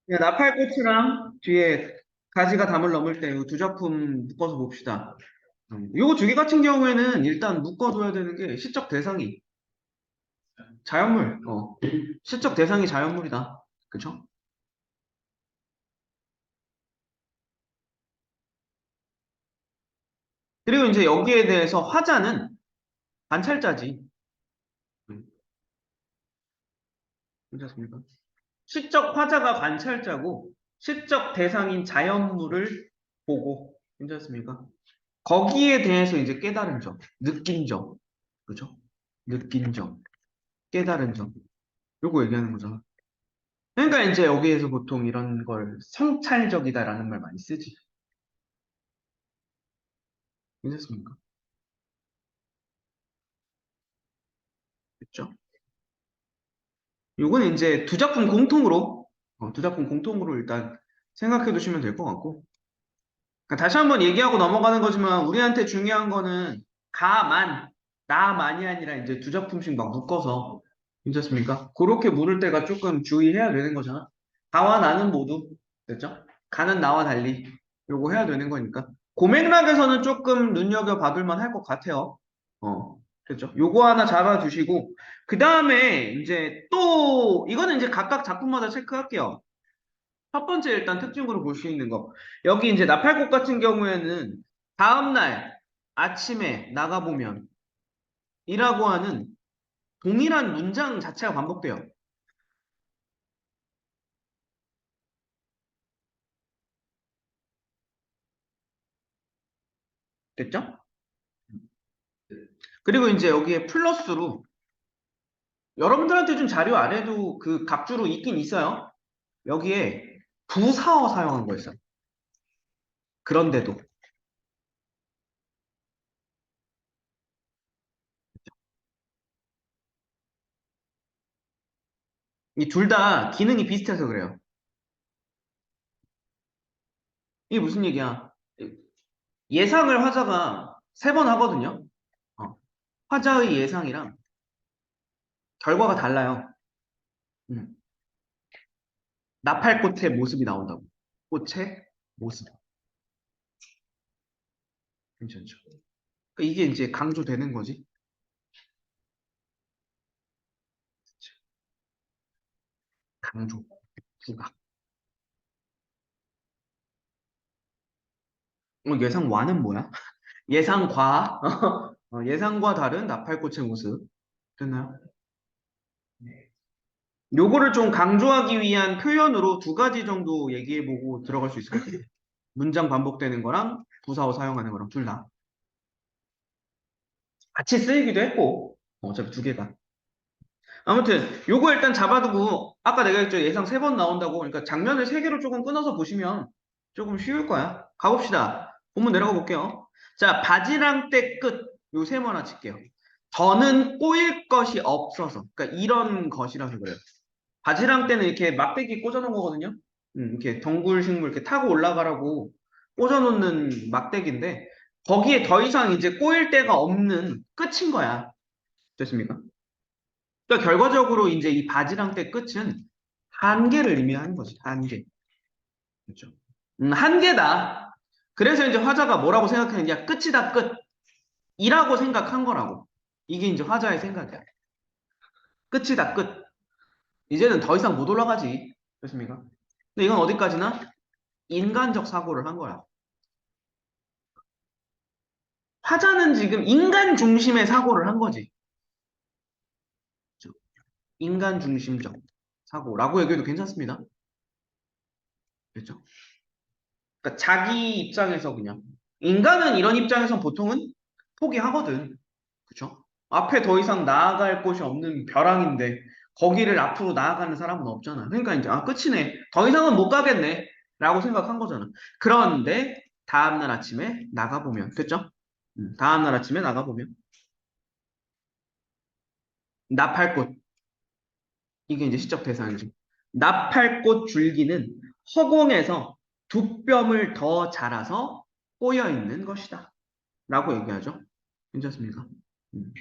나팔꽃이랑 뒤에 가지가 담을 넘을 때 이 두 작품 묶어서 봅시다. 요거 두 개 같은 경우에는 일단 묶어둬야 되는 게 시적 대상이 자연물. 시적 대상이 자연물이다. 그쵸? 그리고 이제 여기에 대해서 화자는 관찰자지. 음, 괜찮습니까? 시적 화자가 관찰자고 시적 대상인 자연물을 보고 괜찮습니까? 거기에 대해서 이제 깨달은 점, 느낀 점, 그죠? 느낀 점, 깨달은 점. 요거 얘기하는 거잖아. 그러니까 이제 여기에서 보통 이런 걸 성찰적이다라는 말 많이 쓰지. 괜찮습니까? 그렇죠? 요거는 이제 두 작품 공통으로 일단 생각해 두시면 될 것 같고. 그러니까 다시 한번 얘기하고 넘어가는 거지만 우리한테 중요한 거는 가만, 나만이 아니라 이제 두 작품씩 막 묶어서 괜찮습니까? 그렇게 물을 때가 조금 주의해야 되는 거잖아. 가와 나는 모두 됐죠? 가는 나와 달리 요거 해야 되는 거니까. 고맥락에서는 조금 눈여겨봐둘 만할 것 같아요. 그렇죠? 요거 하나 잡아두시고 그 다음에 이제 또 이거는 이제 각각 작품마다 체크할게요. 첫 번째 일단 특징으로 볼 수 있는 거. 여기 이제 나팔꽃 같은 경우에는 다음날 아침에 나가보면 이라고 하는 동일한 문장 자체가 반복돼요. 됐죠? 그리고 이제 여기에 플러스로 여러분들한테 준 자료 아래도 그 각주로 있긴 있어요. 여기에 부사어 사용한 거 있어요. 그런데도 이 둘 다 기능이 비슷해서 그래요. 이게 무슨 얘기야? 예상을 화자가 세 번 하거든요. 어, 화자의 예상이랑 결과가 달라요. 음. 나팔꽃의 모습이 나온다고. 꽃의 모습. 괜찮죠? 그러니까 이게 이제 강조되는 거지. 강조, 부각. 예상와는 뭐야? 예상과, 예상과 다른 나팔꽃의 모습. 됐나요? 요거를 좀 강조하기 위한 표현으로 두 가지 정도 얘기해보고 들어갈 수 있을 것 같아요. 문장 반복되는 거랑 부사어 사용하는 거랑 둘 다. 같이 쓰이기도 했고, 어차피 두 개가. 아무튼 요거 일단 잡아두고 아까 내가 했죠 예상 세 번 나온다고 그러니까 장면을 세 개로 조금 끊어서 보시면 조금 쉬울 거야. 가봅시다. 본문 내려가 볼게요. 자 바지랑 때 끝 요 세 번 하나 칠게요. 저는 꼬일 것이 없어서 그러니까 이런 것이라서 그래요. 바지랑 때는 이렇게 막대기 꽂아놓은 거거든요. 이렇게 덩굴식물 이렇게 타고 올라가라고 꽂아놓는 막대기인데 거기에 더 이상 이제 꼬일 데가 없는 끝인 거야. 됐습니까? 그러니까 결과적으로 이제 이 바지랑 때 끝은 한계를 의미하는 거지. 한계. 그렇죠? 한계다. 그래서 이제 화자가 뭐라고 생각했느냐? 끝이다, 끝. 이라고 생각한 거라고. 이게 이제 화자의 생각이야. 끝이다, 끝. 이제는 더 이상 못 올라가지. 그렇습니까? 근데 이건 어디까지나 인간적 사고를 한 거야. 화자는 지금 인간 중심의 사고를 한 거지. 그렇죠? 인간 중심적 사고라고 얘기해도 괜찮습니다. 그렇죠? 그러니까 자기 입장에서 그냥 인간은 이런 입장에서 보통은 포기하거든. 그쵸? 앞에 더 이상 나아갈 곳이 없는 벼랑인데 거기를 앞으로 나아가는 사람은 없잖아. 그러니까 이제 아 끝이네. 더 이상은 못 가겠네. 라고 생각한 거잖아. 그런데 다음날 아침에 나가보면 됐죠? 다음날 아침에 나가보면 나팔꽃 이게 이제 시적 대상이지. 나팔꽃 줄기는 허공에서 두 뼘을 더 자라서 꼬여 있는 것이다. 라고 얘기하죠. 괜찮습니까?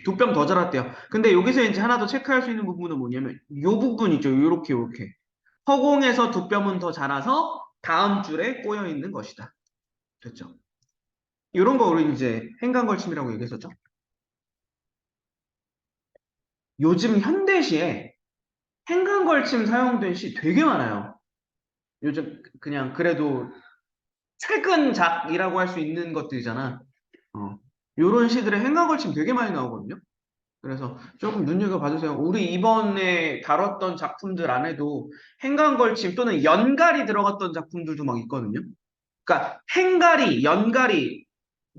두 뼘 더 자랐대요. 근데 여기서 이제 하나 더 체크할 수 있는 부분은 뭐냐면 요 부분 있죠. 요렇게 요렇게. 허공에서 두 뼘은 더 자라서 다음 줄에 꼬여 있는 것이다. 됐죠? 이런 거 우리 이제 행간걸침이라고 얘기했었죠. 요즘 현대시에 행간걸침 사용된 시 되게 많아요. 요즘 그냥 그래도 최근 작이라고 할 수 있는 것들이잖아. 요런 시들의 행간걸침 되게 많이 나오거든요. 그래서 조금 눈여겨봐주세요. 우리 이번에 다뤘던 작품들 안에도 행간걸침 또는 연갈이 들어갔던 작품들도 막 있거든요. 그러니까 행갈이, 연갈이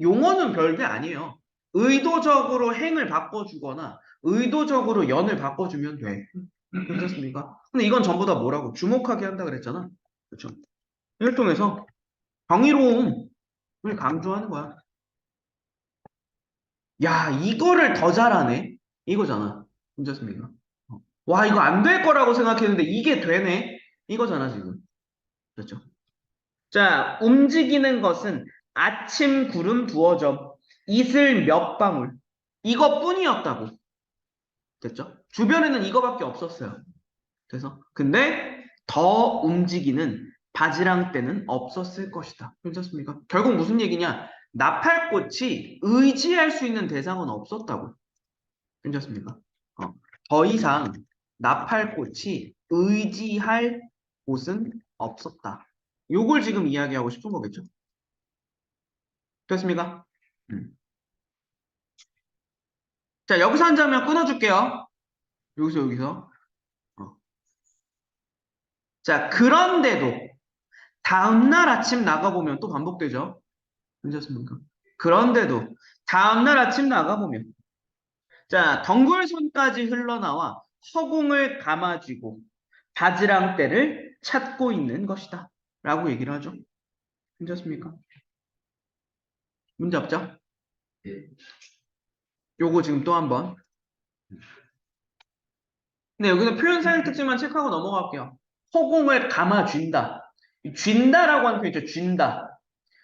용어는 별게 아니에요. 의도적으로 행을 바꿔주거나 의도적으로 연을 바꿔주면 돼. 괜찮습니까? 근데 이건 전부 다 뭐라고? 주목하게 한다 그랬잖아. 그렇죠? 이를 통해서 경이로움을 강조하는 거야. 야, 이거를 더 잘하네? 이거잖아. 괜찮습니까? 와, 이거 안 될 거라고 생각했는데 이게 되네? 이거잖아, 지금. 그렇죠? 자, 움직이는 것은 아침 구름 두어 점, 이슬 몇 방울. 이것뿐이었다고. 됐죠? 주변에는 이거밖에 없었어요. 그래서 근데 더 움직이는 바지랑 떼는 없었을 것이다. 괜찮습니까? 결국 무슨 얘기냐? 나팔꽃이 의지할 수 있는 대상은 없었다고. 괜찮습니까? 어, 더 이상 나팔꽃이 의지할 곳은 없었다. 요걸 지금 이야기하고 싶은 거겠죠? 됐습니까? 음. 자, 여기서 한 장면 끊어줄게요. 여기서. 어. 자, 그런데도 다음날 아침 나가보면 또 반복되죠? 괜찮습니까? 그런데도 다음날 아침 나가보면 자, 덩굴손까지 흘러나와 허공을 감아쥐고 바지랑 떼를 찾고 있는 것이다. 라고 얘기를 하죠. 괜찮습니까? 문제 없죠? 요거 지금 또 한번. 근데 여기서 표현사의 특징만 체크하고 넘어갈게요. 허공을 감아쥔다. 이 쥔다라고 하는 표현 있죠. 쥔다.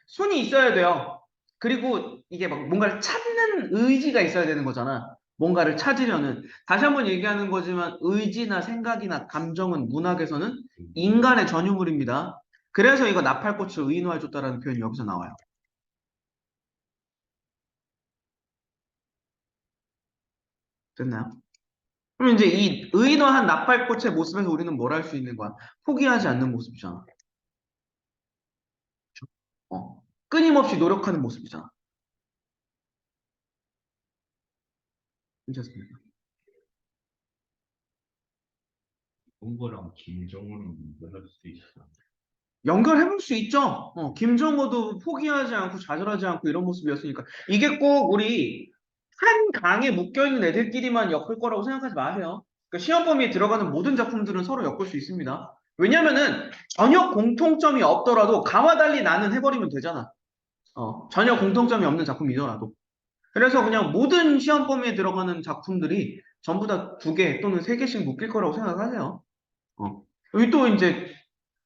손이 있어야 돼요. 그리고 이게 막 뭔가를 찾는 의지가 있어야 되는 거잖아. 뭔가를 찾으려는. 다시 한번 얘기하는 거지만 의지나 생각이나 감정은 문학에서는 인간의 전유물입니다. 그래서 이거 나팔꽃을 의인화해줬다라는 표현이 여기서 나와요. 됐나요? 그럼 이제 이 의인화한 나팔꽃의 모습에서 우리는 뭘 할 수 있는 거야? 포기하지 않는 모습이잖아. 끊임없이 노력하는 모습이잖아. 괜찮습니까? 그런 거랑 김정은은 연락할 수 있어. 연결해볼 수 있죠. 김정호도 포기하지 않고 좌절하지 않고 이런 모습이었으니까. 이게 꼭 우리 한 강에 묶여있는 애들끼리만 엮을 거라고 생각하지 마세요. 그러니까 시험 범위에 들어가는 모든 작품들은 서로 엮을 수 있습니다. 왜냐면은 전혀 공통점이 없더라도 가와 달리 나는 해버리면 되잖아. 전혀 공통점이 없는 작품이더라도. 그래서 그냥 모든 시험 범위에 들어가는 작품들이 전부 다 두 개 또는 세 개씩 묶일 거라고 생각하세요. 여기 또 이제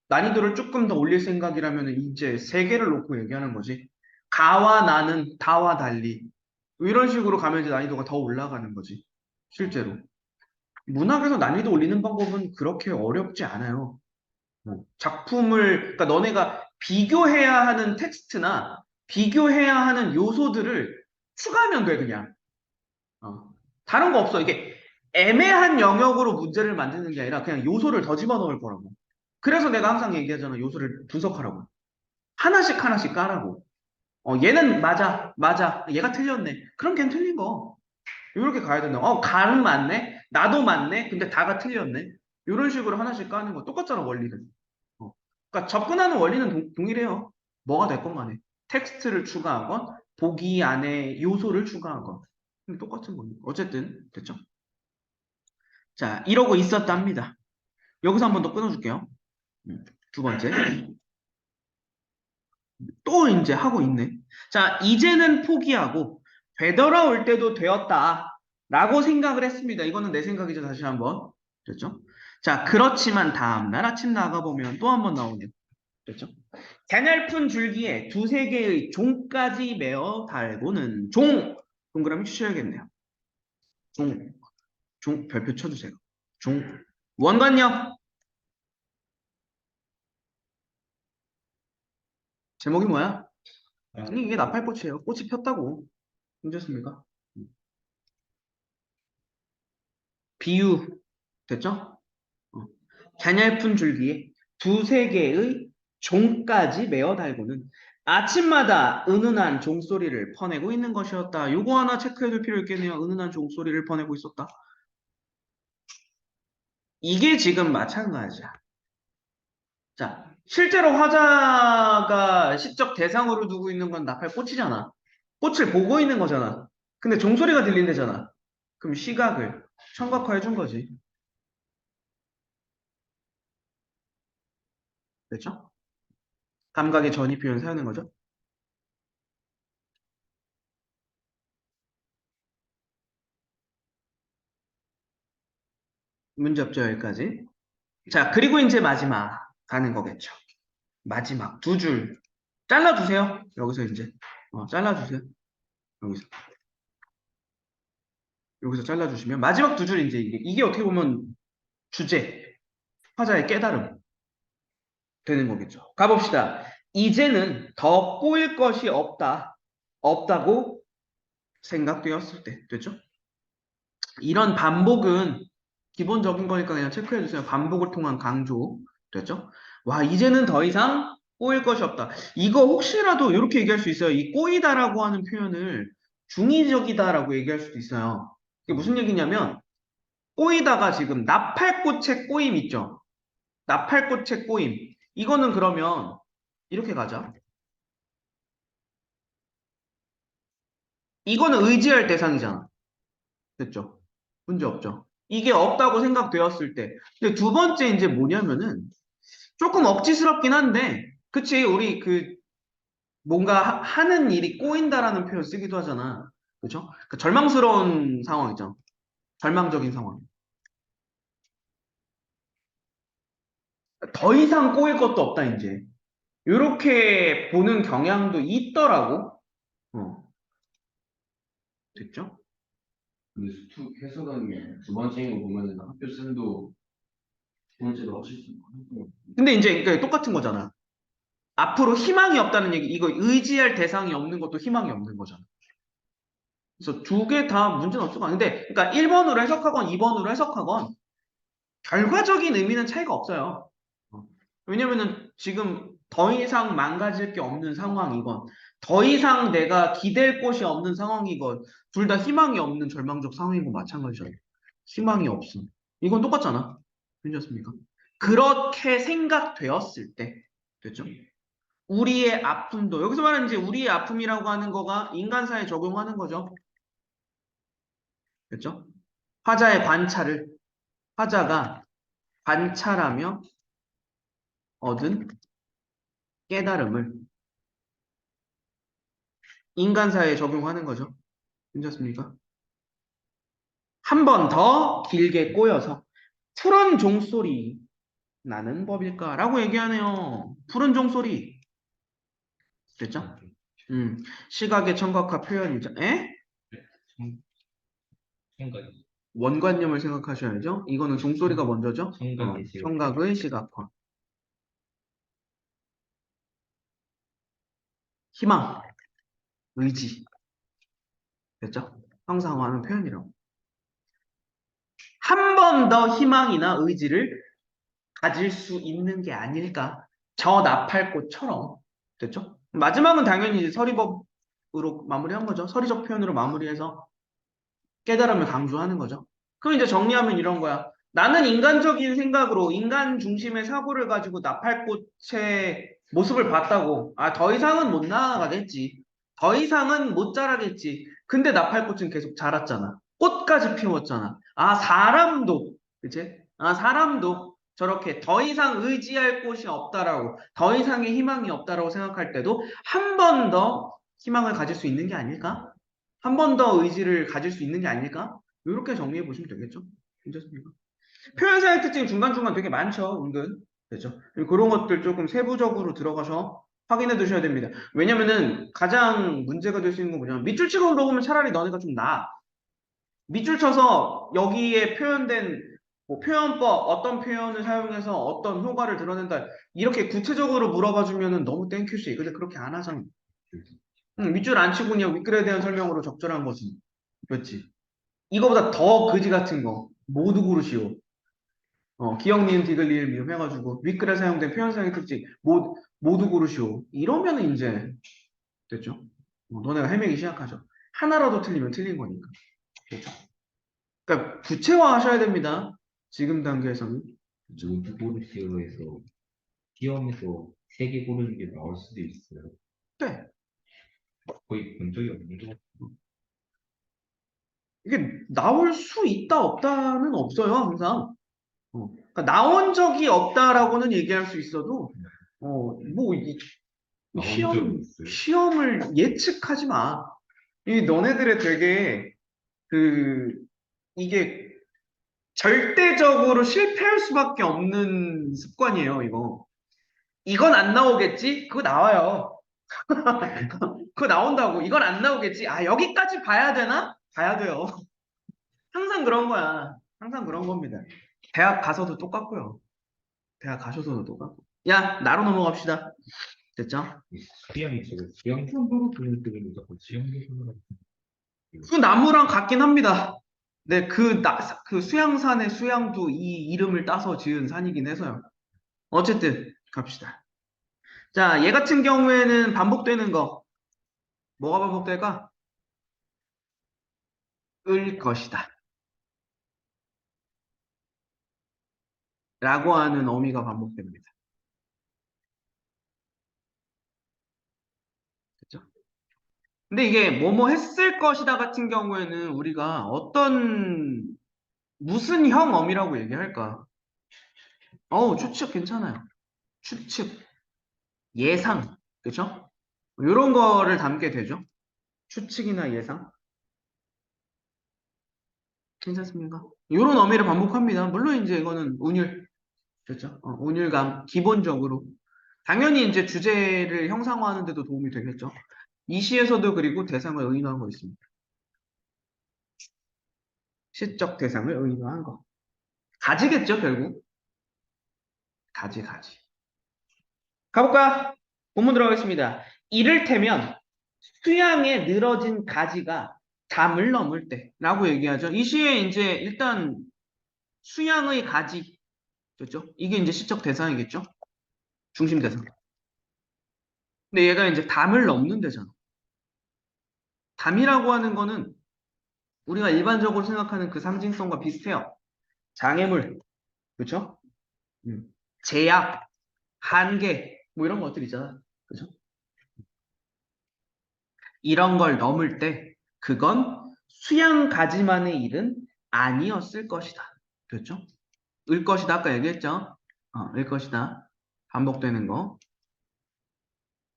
난이도를 조금 더 올릴 생각이라면 이제 세 개를 놓고 얘기하는 거지. 가와 나는 다와 달리. 이런 식으로 가면 이제 난이도가 더 올라가는 거지. 실제로. 문학에서 난이도 올리는 방법은 그렇게 어렵지 않아요. 그러니까 너네가 비교해야 하는 텍스트나 비교해야 하는 요소들을 추가하면 돼, 그냥. 어. 다른 거 없어. 이게 애매한 영역으로 문제를 만드는 게 아니라 그냥 요소를 더 집어넣을 거라고. 그래서 내가 항상 얘기하잖아. 요소를 분석하라고. 하나씩 하나씩 까라고. 얘는 맞아, 맞아. 얘가 틀렸네. 그럼 걔는 틀린 거. 이렇게 가야 된다. 가는 맞네. 나도 맞네. 근데 다가 틀렸네. 이런 식으로 하나씩 까는 거 똑같잖아, 원리는. 그러니까 접근하는 원리는 동일해요. 뭐가 됐건 간에. 텍스트를 추가하건, 보기 안에 요소를 추가하건. 똑같은 겁니다. 어쨌든, 됐죠? 자, 이러고 있었답니다. 여기서 한 번 더 끊어줄게요. 두 번째. 또 이제 하고 있네. 자, 이제는 포기하고 되돌아올 때도 되었다. 라고 생각을 했습니다. 이거는 내 생각이죠. 다시 한번. 됐죠? 자, 그렇지만 다음날 아침 나가보면 또 한 번 나오네요. 됐죠? 가냘픈 줄기에 두세 개의 종까지 매어 달고는 동그라미 치셔야겠네요. 별표 쳐주세요. 원관녀. 제목이 뭐야? 아, 아니, 이게 나팔꽃이에요. 꽃이 폈다고. 괜찮습니까? 비유, 됐죠? 어. 가냘픈 줄기에 두세 개의 종까지 메어 달고는 아침마다 은은한 종소리를 퍼내고 있는 것이었다. 요거 하나 체크해둘 필요 있겠네요. 은은한 종소리를 퍼내고 있었다. 이게 지금 마찬가지야. 자, 실제로 화자가 시적 대상으로 두고 있는 건 나팔꽃이잖아. 꽃을 보고 있는 거잖아. 근데 종소리가 들린대잖아. 그럼 시각을 청각화해 준 거지. 됐죠? 감각의 전이 표현 사용된 거죠. 문제 없죠, 여기까지. 자, 그리고 이제 마지막 가는 거겠죠. 마지막 두 줄 잘라주세요. 여기서 이제 잘라주세요. 여기서 잘라주시면 마지막 두 줄 이제 이게 어떻게 보면 주제, 화자의 깨달음 되는 거겠죠. 가봅시다. 이제는 더 꼬일 것이 없다고 생각되었을 때, 됐죠? 이런 반복은 기본적인 거니까 그냥 체크해 주세요. 반복을 통한 강조, 됐죠? 와, 이제는 더 이상 꼬일 것이 없다. 이거 혹시라도 이렇게 얘기할 수 있어요. 이 꼬이다라고 하는 표현을 중의적이다라고 얘기할 수도 있어요. 이게 무슨 얘기냐면 꼬이다가 지금 나팔꽃의 꼬임 있죠? 나팔꽃의 꼬임. 이거는 그러면 이렇게 가자. 이거는 의지할 대상이잖아. 됐죠? 문제 없죠? 이게 없다고 생각되었을 때. 근데 두 번째 이제 뭐냐면은 조금 억지스럽긴 한데, 그치? 우리 뭔가 하는 일이 꼬인다라는 표현 쓰기도 하잖아. 그죠? 그 절망스러운 상황이죠. 절망적인 상황. 더 이상 꼬일 것도 없다, 이제. 이렇게 보는 경향도 있더라고. 됐죠? 그 수투 해석은 두 번째인 거 보면은 학교 쌤도 두 번째로 하실 수 있고. 근데 이제 그러니까 똑같은 거잖아. 앞으로 희망이 없다는 얘기, 이거 의지할 대상이 없는 것도 희망이 없는 거잖아. 그래서 두 개 다 문제는 없을 거 같아. 근데, 그러니까 1번으로 해석하건 2번으로 해석하건 결과적인 의미는 차이가 없어요. 왜냐면은 지금 더 이상 망가질 게 없는 상황이건, 더 이상 내가 기댈 곳이 없는 상황이건, 둘 다 희망이 없는 절망적 상황이고 마찬가지잖아요. 희망이 없음. 이건 똑같잖아. 괜찮습니까? 그렇게 생각되었을 때, 됐죠? 우리의 아픔도, 여기서 말하는 이제 우리의 아픔이라고 하는 거가 인간사에 적용하는 거죠. 됐죠? 화자가 관찰하며 얻은 깨달음을 인간사에 적용하는 거죠. 괜찮습니까? 한 번 더 길게 꼬여서 푸른 종소리 나는 법일까라고 얘기하네요. 푸른 종소리. 됐죠? 시각의 청각화 표현이죠. 에? 생각이 원관념을 생각하셔야죠. 이거는 종소리가 먼저죠. 청각의 시각. 청각의 시각화. 희망, 의지. 됐죠? 형상화하는 표현이라고. 한 번 더 희망이나 의지를 가질 수 있는 게 아닐까. 저 나팔꽃처럼. 됐죠? 마지막은 당연히 이제 서리법으로 마무리한 거죠. 서리적 표현으로 마무리해서 깨달음을 강조하는 거죠. 그럼 이제 정리하면 이런 거야. 나는 인간적인 생각으로 인간 중심의 사고를 가지고 나팔꽃의 모습을 봤다고. 아, 더 이상은 못 나아가겠지. 더 이상은 못 자라겠지. 근데 나팔꽃은 계속 자랐잖아. 꽃까지 피웠잖아. 아, 사람도, 그치? 아, 사람도 저렇게 더 이상 의지할 곳이 없다라고, 더 이상의 희망이 없다라고 생각할 때도 한 번 더 희망을 가질 수 있는 게 아닐까? 한 번 더 의지를 가질 수 있는 게 아닐까? 이렇게 정리해 보시면 되겠죠? 괜찮습니까? 표현사의 특징 중간중간 되게 많죠, 은근. 그렇죠? 그런 것들 조금 세부적으로 들어가서 확인해 두셔야 됩니다. 왜냐면은 가장 문제가 될 수 있는 건 뭐냐면 밑줄 치고 물어보면 차라리 너네가 좀 나아. 밑줄 쳐서 여기에 표현된 뭐 표현법, 어떤 표현을 사용해서 어떤 효과를 드러낸다. 이렇게 구체적으로 물어봐 주면은 너무 땡큐시. 근데 그렇게 안 하잖아. 응, 밑줄 안 치고 그냥 윗글에 대한 설명으로 적절한 거지. 그렇지. 이거보다 더 그지 같은 거. 모두 고르시오. 기억, 니은, 디귿, 리을, 미음 해가지고 윗글에 사용된 표현상의 특징 모두 고르시오. 이러면은 이제 됐죠. 너네가 헤매기 시작하죠. 하나라도 틀리면 틀린 거니까. 됐죠. 그러니까 구체화하셔야 됩니다. 지금 단계에서는. 그렇죠. 모두 고르시오에서 시험에서 3개 고르는 게 나올 수도 있어요. 네. 거의 본 적이 없는 것 같아요. 이게 나올 수 있다 없다는 없어요 항상. 그러니까 나온 적이 없다라고는 얘기할 수 있어도 뭐 나온 적이 있어요. 시험을 예측하지 마. 이 너네들의 되게 그 이게 절대적으로 실패할 수밖에 없는 습관이에요 이거. 이건 안 나오겠지? 그거 나와요. 그거 나온다고. 이건 안 나오겠지? 아 여기까지 봐야 되나? 봐야 돼요. 항상 그런 거야. 항상 그런 겁니다. 대학 가서도 똑같고요. 대학 가셔서도 똑같고. 야, 나로 넘어갑시다. 됐죠? 수양이 저거 수양선으로 보는 때는 자꾸 수양선으로 그 나무랑 같긴 합니다. 네, 그 수양산의 수양도 이 이름을 따서 지은 산이긴 해서요. 어쨌든, 갑시다. 자, 얘 같은 경우에는 반복되는 거. 뭐가 반복될까? 을 것이다. 라고 하는 어미가 반복됩니다. 됐죠? 근데 이게 뭐뭐 했을 것이다 같은 경우에는 우리가 무슨 형 어미라고 얘기할까? 추측 괜찮아요. 추측, 예상, 그죠? 이런 거를 담게 되죠. 추측이나 예상. 괜찮습니까? 이런 어미를 반복합니다. 물론 이제 이거는 운율, 그렇죠? 운율감, 기본적으로. 당연히 이제 주제를 형상화하는 데도 도움이 되겠죠. 이 시에서도 그리고 대상을 의인화하고 있습니다. 시적 대상을 의인화한 거. 가지겠죠, 결국. 가지. 가볼까? 본문 들어가겠습니다. 이를테면 수양에 늘어진 가지가 담을 넘을 때라고 얘기하죠. 이 시에 이제 일단 수양의 가지, 그렇죠? 이게 이제 시적 대상이겠죠? 중심 대상. 근데 얘가 이제 담을 넘는 데잖아. 담이라고 하는 거는 우리가 일반적으로 생각하는 그 상징성과 비슷해요. 장애물, 그렇죠? 제약, 한계, 뭐 이런 것들 있잖아. 그죠? 이런 걸 넘을 때 그건 수양 가지만의 일은 아니었을 것이다. 그렇죠? 을 것이다. 아까 얘기했죠? 을 것이다. 반복되는 거.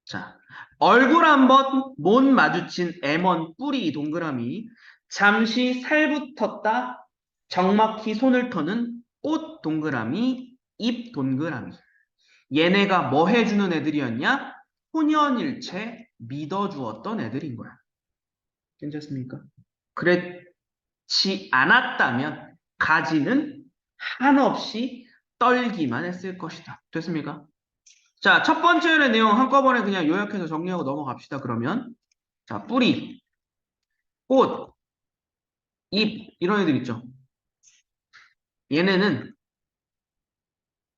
자, 얼굴 한번 못 마주친 M1 뿌리 동그라미. 잠시 살붙었다. 적막히 손을 터는 꽃 동그라미. 입 동그라미. 얘네가 뭐 해주는 애들이었냐? 혼연일체 믿어주었던 애들인 거야. 괜찮습니까? 그렇지 않았다면 가지는 한없이 떨기만 했을 것이다. 됐습니까? 자, 첫 번째의 내용 한꺼번에 그냥 요약해서 정리하고 넘어갑시다. 그러면 자, 뿌리, 꽃, 잎 이런 애들 있죠. 얘네는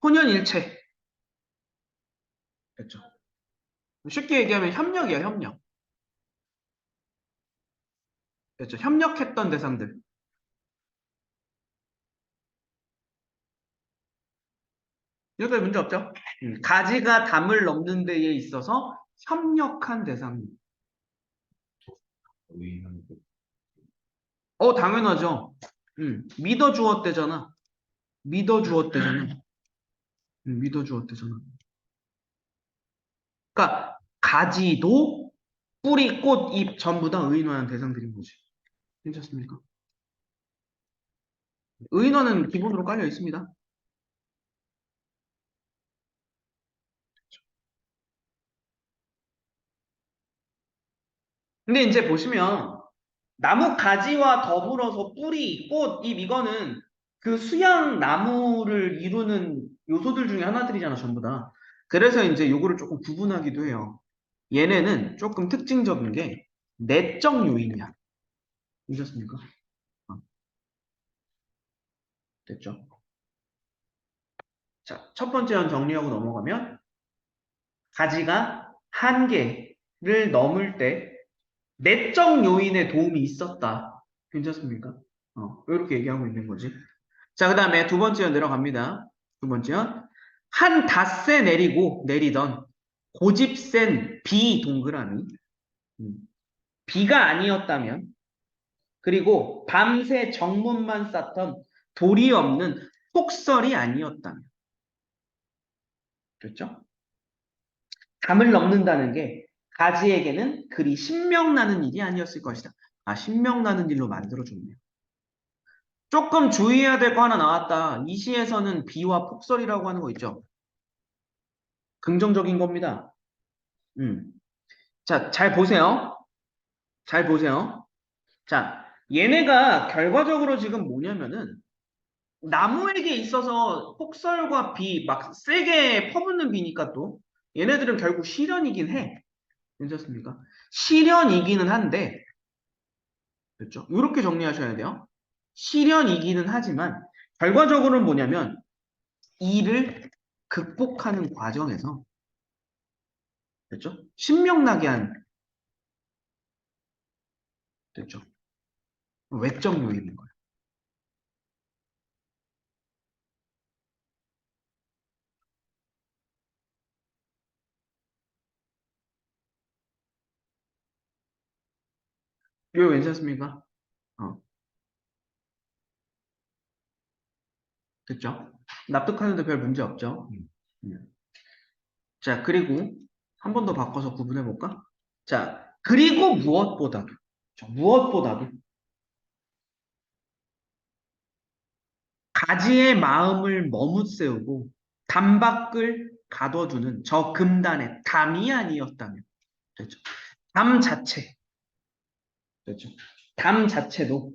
혼연일체. 됐죠. 쉽게 얘기하면 협력이야, 협력. 됐죠. 협력했던 대상들. 여기까지 문제 없죠? 가지가 담을 넘는 데에 있어서 협력한 대상. 의인한 거. 당연하죠. 믿어주었대잖아. 믿어주었대잖아. 믿어주었대잖아. 그러니까 가지도 뿌리, 꽃, 잎 전부 다 의인화한 대상들인 거지. 괜찮습니까? 의인화는 기본으로 깔려 있습니다. 근데 이제 보시면 나무 가지와 더불어서 뿌리, 꽃, 잎 이거는 그 수양 나무를 이루는 요소들 중에 하나들이잖아, 전부 다. 그래서 이제 요거를 조금 구분하기도 해요. 얘네는 조금 특징적인 게 내적 요인이야. 보셨습니까? 어, 됐죠? 자, 첫 번째 한 정리하고 넘어가면 가지가 한계를 넘을 때 내적 요인의 도움이 있었다. 괜찮습니까? 이렇게 얘기하고 있는 거지. 자, 그 다음에 두 번째 연 내려갑니다. 두 번째 연. 한 닷새 내리던 고집 센 비 동그라미. 음, 비가 아니었다면, 그리고 밤새 정문만 쌓던 돌이 없는 폭설이 아니었다면. 됐죠? 담을 넘는다는 게 가지에게는 그리 신명나는 일이 아니었을 것이다. 아, 신명나는 일로 만들어줬네요. 조금 주의해야 될 거 하나 나왔다. 이 시에서는 비와 폭설이라고 하는 거 있죠. 긍정적인 겁니다. 음. 자, 잘 보세요. 잘 보세요. 자, 얘네가 결과적으로 지금 뭐냐면은 나무에게 있어서 폭설과 비 막 세게 퍼붓는 비니까 또 얘네들은 결국 실현이긴 해. 괜찮습니까? 실현이기는 한데, 그렇죠? 이렇게 정리하셔야 돼요. 실현이기는 하지만 결과적으로는 뭐냐면 이를 극복하는 과정에서, 됐죠? 신명나게 한, 됐죠? 외적 요인인 거예요. 이거 괜찮습니까? 어, 됐죠? 납득하는데 별 문제 없죠? 음. 자, 그리고 한 번 더 바꿔서 구분해 볼까? 자, 그리고 무엇보다도, 무엇보다도 가지의 마음을 머뭇세우고 담밖을 가둬두는 저 금단의 담이 아니었다면, 됐죠? 담 자체, 됐죠? 담 자체도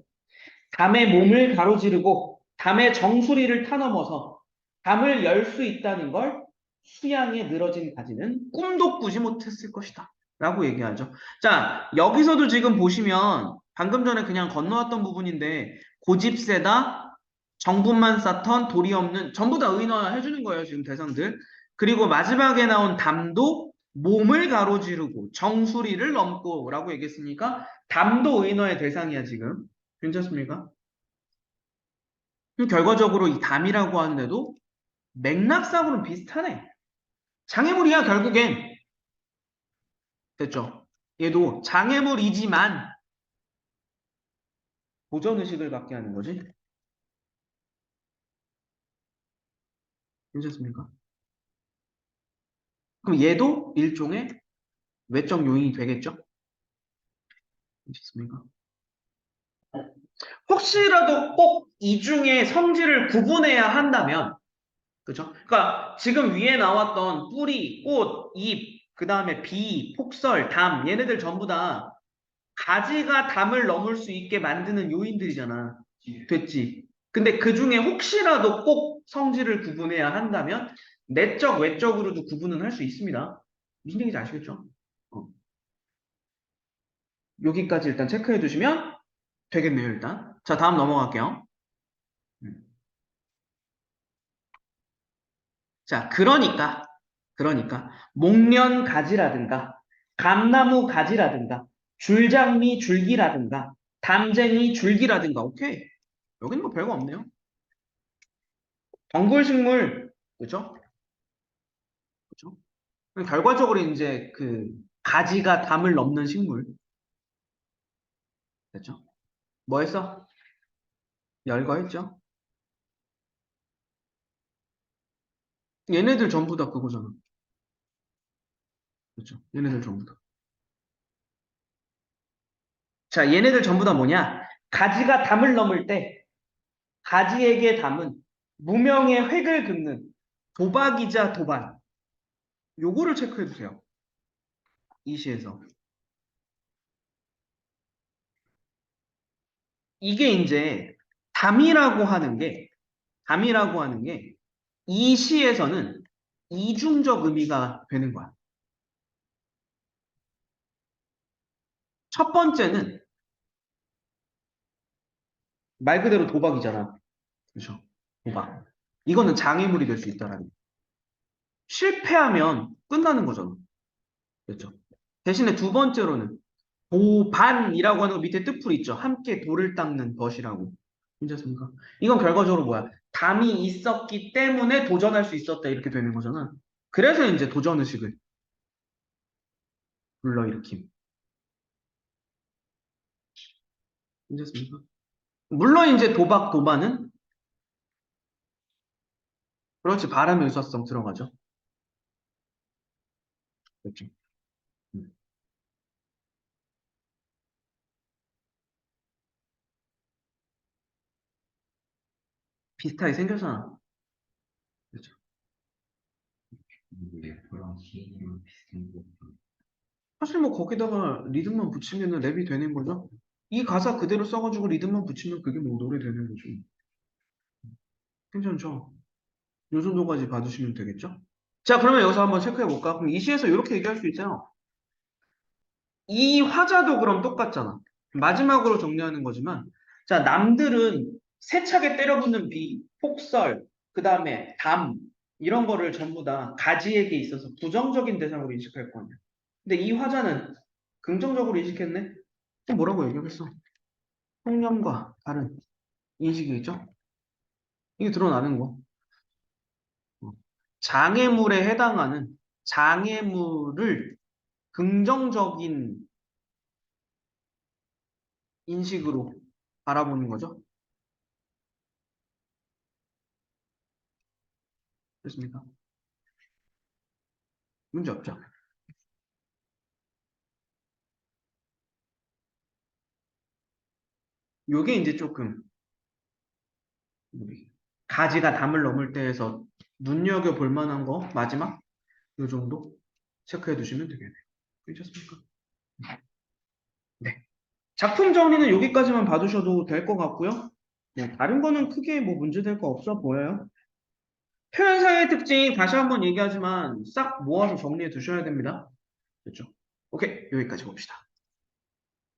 담의 몸을 가로지르고 담의 정수리를 타넘어서 담을 열 수 있다는 걸 수양에 늘어진 가지는 꿈도 꾸지 못했을 것이다. 라고 얘기하죠. 자, 여기서도 지금 보시면 방금 전에 그냥 건너왔던 부분인데 고집세다, 정분만 쌓던 돌이 없는 전부 다 의인화해주는 거예요. 지금 대상들. 그리고 마지막에 나온 담도 몸을 가로지르고 정수리를 넘고 라고 얘기했으니까 담도 의인화의 대상이야 지금. 괜찮습니까? 결과적으로 이 담이라고 하는데도 맥락상으로는 비슷하네. 장애물이야, 결국엔. 됐죠? 얘도 장애물이지만 보전의식을 갖게 하는 거지. 괜찮습니까? 그럼 얘도 일종의 외적 요인이 되겠죠? 괜찮습니까? 혹시라도 꼭 이 중에 성질을 구분해야 한다면, 그죠? 그러니까 지금 위에 나왔던 뿌리, 꽃, 잎, 그 다음에 비, 폭설, 담, 얘네들 전부 다 가지가 담을 넘을 수 있게 만드는 요인들이잖아. 됐지? 근데 그 중에 혹시라도 꼭 성질을 구분해야 한다면 내적, 외적으로도 구분은 할 수 있습니다. 무슨 얘기인지 아시겠죠? 어. 여기까지 일단 체크해 두시면 되겠네요, 일단. 자, 다음 넘어갈게요. 음. 자, 그러니까 목련 가지라든가 감나무 가지라든가 줄장미 줄기라든가 담쟁이 줄기라든가 오케이. 여기는 뭐 별거 없네요. 덩굴식물, 그죠? 그죠? 결과적으로 이제 그 가지가 담을 넘는 식물, 됐죠? 뭐 했어? 열거했죠? 얘네들 전부 다 그거잖아. 그렇죠? 얘네들 전부 다. 자, 얘네들 전부 다 뭐냐? 가지가 담을 넘을 때 가지에게 담은 무명의 획을 긋는 도박이자 도반. 요거를 체크해 주세요. 이 시에서. 이게 이제 담이라고 하는 게 담이라고 하는 게 이 시에서는 이중적 의미가 되는 거야. 첫 번째는 말 그대로 도박이잖아. 그렇죠? 도박. 이거는 장애물이 될 수 있다라는 거. 실패하면 끝나는 거잖아. 그렇죠? 대신에 두 번째로는 도반이라고 하는 거 밑에 뜻풀이 있죠. 함께 돌을 닦는 것이라고. 괜찮습니까? 이건 결과적으로 뭐야? 담이 있었기 때문에 도전할 수 있었다 이렇게 되는 거잖아. 그래서 이제 도전의식을 불러일으킴. 괜찮습니까? 물론 이제 도박, 도반은 그렇지 발음의 유사성 들어가죠. 그렇죠. 음. 비슷하게 생겼잖아. 그렇죠. 래퍼랑 시인이랑 비슷한 거. 사실 뭐 거기다가 리듬만 붙이면은 랩이 되는 거죠. 이 가사 그대로 써가지고 리듬만 붙이면 그게 뭐 노래 되는 거죠. 괜찮죠? 요 정도까지 봐주시면 되겠죠? 자, 그러면 여기서 한번 체크해 볼까? 그럼 이 시에서 이렇게 얘기할 수 있잖아. 이 화자도 그럼 똑같잖아. 마지막으로 정리하는 거지만, 자, 남들은 세차게 때려붓는 비, 폭설, 그 다음에 담, 이런 거를 전부 다 가지에게 있어서 부정적인 대상으로 인식할 거 아니야. 근데 이 화자는 긍정적으로 인식했네? 또 뭐라고 얘기하겠어? 통념과 다른 인식이겠죠? 이게 드러나는 거. 어. 장애물에 해당하는 장애물을 긍정적인 인식으로 바라보는 거죠. 됐습니까? 문제 없죠. 요게 이제 조금 우리 가지가 담을 넘을 때에서 눈여겨볼 만한 거 마지막 요 정도 체크해 두시면 되겠네요. 괜찮습니까? 네. 작품 정리는 여기까지만 봐두셔도 될 것 같고요. 네, 다른 거는 크게 뭐 문제될 거 없어 보여요. 표현상의 특징 다시 한번 얘기하지만 싹 모아서 정리해 두셔야 됩니다. 됐죠? 오케이, 여기까지 봅시다.